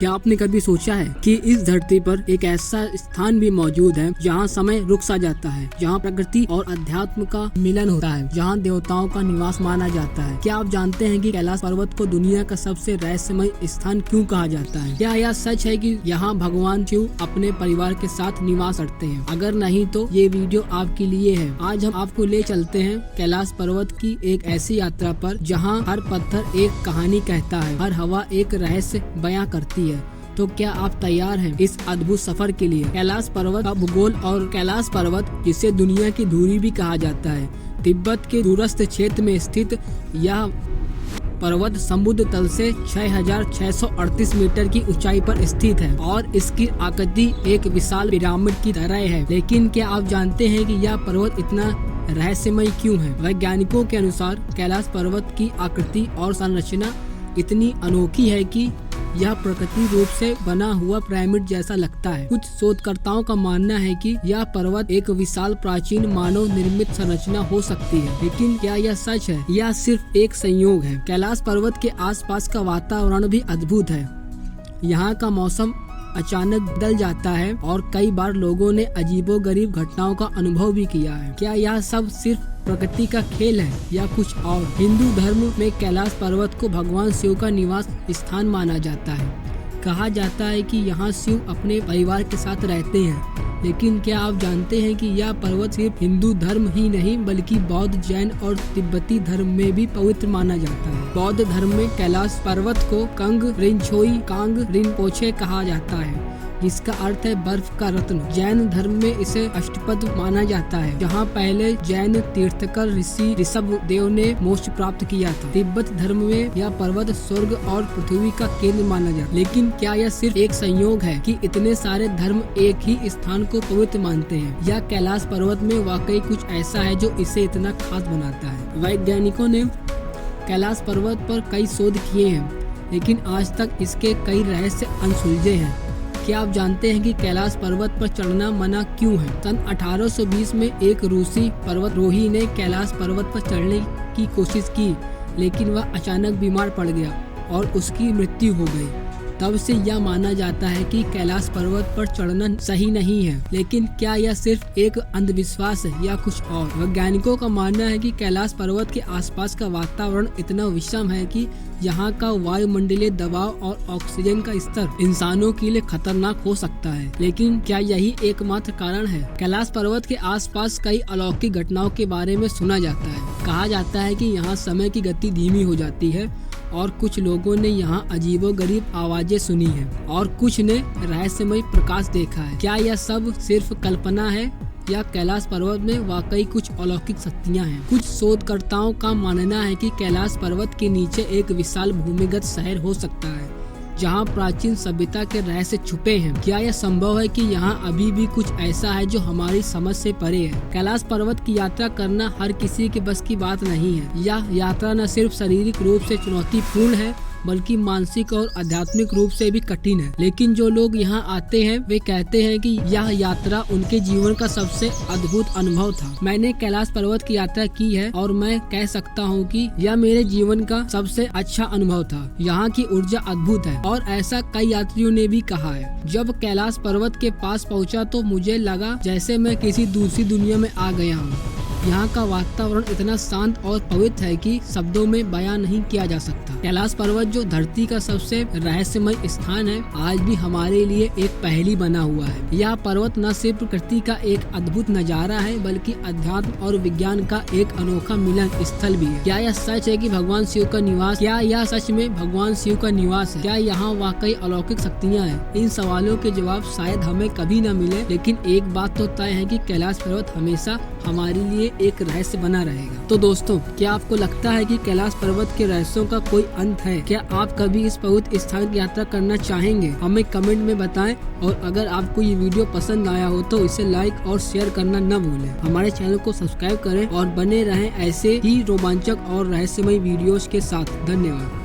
क्या आपने कभी सोचा है कि इस धरती पर एक ऐसा स्थान भी मौजूद है जहाँ समय रुक सा जाता है, जहाँ प्रकृति और अध्यात्म का मिलन होता है, जहाँ देवताओं का निवास माना जाता है। क्या आप जानते हैं कि कैलाश पर्वत को दुनिया का सबसे रहस्यमय स्थान क्यों कहा जाता है? क्या यह सच है कि यहाँ भगवान शिव अपने परिवार के साथ निवास करते हैं? अगर नहीं तो ये वीडियो आपके लिए है। आज हम आपको ले चलते हैं कैलाश पर्वत की एक ऐसी यात्रा पर जहाँ हर पत्थर एक कहानी कहता है, हर हवा एक रहस्य बयां करती है। तो क्या आप तैयार हैं इस अद्भुत सफर के लिए? कैलाश पर्वत का भूगोल। और कैलाश पर्वत, जिसे दुनिया की धुरी भी कहा जाता है, तिब्बत के दूरस्थ क्षेत्र में स्थित यह पर्वत समुद्र तल से 6,638 मीटर की ऊंचाई पर स्थित है और इसकी आकृति एक विशाल पिरामिड की तरह है। लेकिन क्या आप जानते हैं कि यह पर्वत इतना रहस्यमय क्यों है? वैज्ञानिकों के अनुसार कैलाश पर्वत की आकृति और संरचना इतनी अनोखी है कि यह प्रकृति रूप से बना हुआ पिरामिड जैसा लगता है। कुछ शोधकर्ताओं का मानना है कि यह पर्वत एक विशाल प्राचीन मानव निर्मित संरचना हो सकती है, लेकिन क्या यह सच है या सिर्फ एक संयोग है? कैलाश पर्वत के आसपास का वातावरण भी अद्भुत है। यहाँ का मौसम अचानक बदल जाता है और कई बार लोगों ने अजीबोगरीब घटनाओं का अनुभव भी किया है। क्या यह सब सिर्फ प्रकृति का खेल है या कुछ और? हिंदू धर्म में कैलाश पर्वत को भगवान शिव का निवास स्थान माना जाता है। कहा जाता है कि यहाँ शिव अपने परिवार के साथ रहते हैं। लेकिन क्या आप जानते हैं कि यह पर्वत सिर्फ हिंदू धर्म ही नहीं बल्कि बौद्ध, जैन और तिब्बती धर्म में भी पवित्र माना जाता है। बौद्ध धर्म में कैलाश पर्वत को कंग रिनछोई कांग रिनपोछे कहा जाता है, जिसका अर्थ है बर्फ का रत्न। जैन धर्म में इसे अष्टपद माना जाता है, जहाँ पहले जैन तीर्थकर ऋषि ऋषभ देव ने मोक्ष प्राप्त किया था। तिब्बत धर्म में यह पर्वत स्वर्ग और पृथ्वी का केंद्र माना जाता है। लेकिन क्या यह सिर्फ एक संयोग है कि इतने सारे धर्म एक ही स्थान को पवित्र मानते हैं, या कैलाश पर्वत में वाकई कुछ ऐसा है जो इसे इतना खास बनाता है? वैज्ञानिकों ने कैलाश पर्वत पर कई शोध किए हैं, लेकिन आज तक इसके कई रहस्य अनसुलझे हैं। क्या आप जानते हैं कि कैलाश पर्वत पर चढ़ना मना क्यों है? सन 1820 में एक रूसी पर्वतारोही ने कैलाश पर्वत पर चढ़ने की कोशिश की, लेकिन वह अचानक बीमार पड़ गया और उसकी मृत्यु हो गई। तब से यह माना जाता है कि कैलाश पर्वत पर चढ़ना सही नहीं है। लेकिन क्या यह सिर्फ एक अंधविश्वास है या कुछ और? वैज्ञानिकों का मानना है कि कैलाश पर्वत के आसपास का वातावरण इतना विषम है कि यहाँ का वायुमंडलीय दबाव और ऑक्सीजन का स्तर इंसानों के लिए खतरनाक हो सकता है। लेकिन क्या यही एकमात्र कारण है? कैलाश पर्वत के आसपास कई अलौकिक घटनाओं के बारे में सुना जाता है। कहा जाता है कि यहाँ समय की गति धीमी हो जाती है और कुछ लोगों ने यहाँ अजीबोगरीब आवाजें सुनी हैं और कुछ ने रहस्यमय प्रकाश देखा है। क्या यह सब सिर्फ कल्पना है या कैलाश पर्वत में वाकई कुछ अलौकिक शक्तियाँ हैं? कुछ शोधकर्ताओं का मानना है कि कैलाश पर्वत के नीचे एक विशाल भूमिगत शहर हो सकता है, जहाँ प्राचीन सभ्यता के रहस्य छुपे हैं। क्या यह संभव है कि यहाँ अभी भी कुछ ऐसा है जो हमारी समझ से परे है? कैलाश पर्वत की यात्रा करना हर किसी के बस की बात नहीं है। यह यात्रा न सिर्फ शारीरिक रूप से चुनौतीपूर्ण है बल्कि मानसिक और आध्यात्मिक रूप से भी कठिन है। लेकिन जो लोग यहाँ आते हैं वे कहते हैं कि यह यात्रा उनके जीवन का सबसे अद्भुत अनुभव था। मैंने कैलाश पर्वत की यात्रा की है और मैं कह सकता हूँ कि यह मेरे जीवन का सबसे अच्छा अनुभव था। यहाँ की ऊर्जा अद्भुत है और ऐसा कई यात्रियों ने भी कहा है। जब कैलाश पर्वत के पास पहुँचा तो मुझे लगा जैसे मैं किसी दूसरी दुनिया में आ गया हूँ। यहाँ का वातावरण इतना शांत और पवित्र है कि शब्दों में बयान नहीं किया जा सकता। कैलाश पर्वत जो धरती का सबसे रहस्यमय स्थान है, आज भी हमारे लिए एक पहेली बना हुआ है। यह पर्वत न सिर्फ प्रकृति का एक अद्भुत नजारा है बल्कि अध्यात्म और विज्ञान का एक अनोखा मिलन स्थल भी है। क्या यह सच है कि भगवान शिव का निवास? क्या यह सच में भगवान शिव का निवास है? क्या यहाँ वाकई अलौकिक शक्तियाँ हैं? इन सवालों के जवाब शायद हमें कभी न मिले, लेकिन एक बात तो तय है कि कैलाश पर्वत हमेशा हमारे लिए एक रहस्य बना रहेगा। तो दोस्तों, क्या आपको लगता है कि कैलाश पर्वत के रहस्यों का कोई अंत है? क्या आप कभी इस पवित्र स्थान की यात्रा करना चाहेंगे? हमें कमेंट में बताएं। और अगर आपको ये वीडियो पसंद आया हो तो इसे लाइक और शेयर करना न भूलें। हमारे चैनल को सब्सक्राइब करें और बने रहें ऐसे ही रोमांचक और रहस्यमय वीडियोस के साथ। धन्यवाद।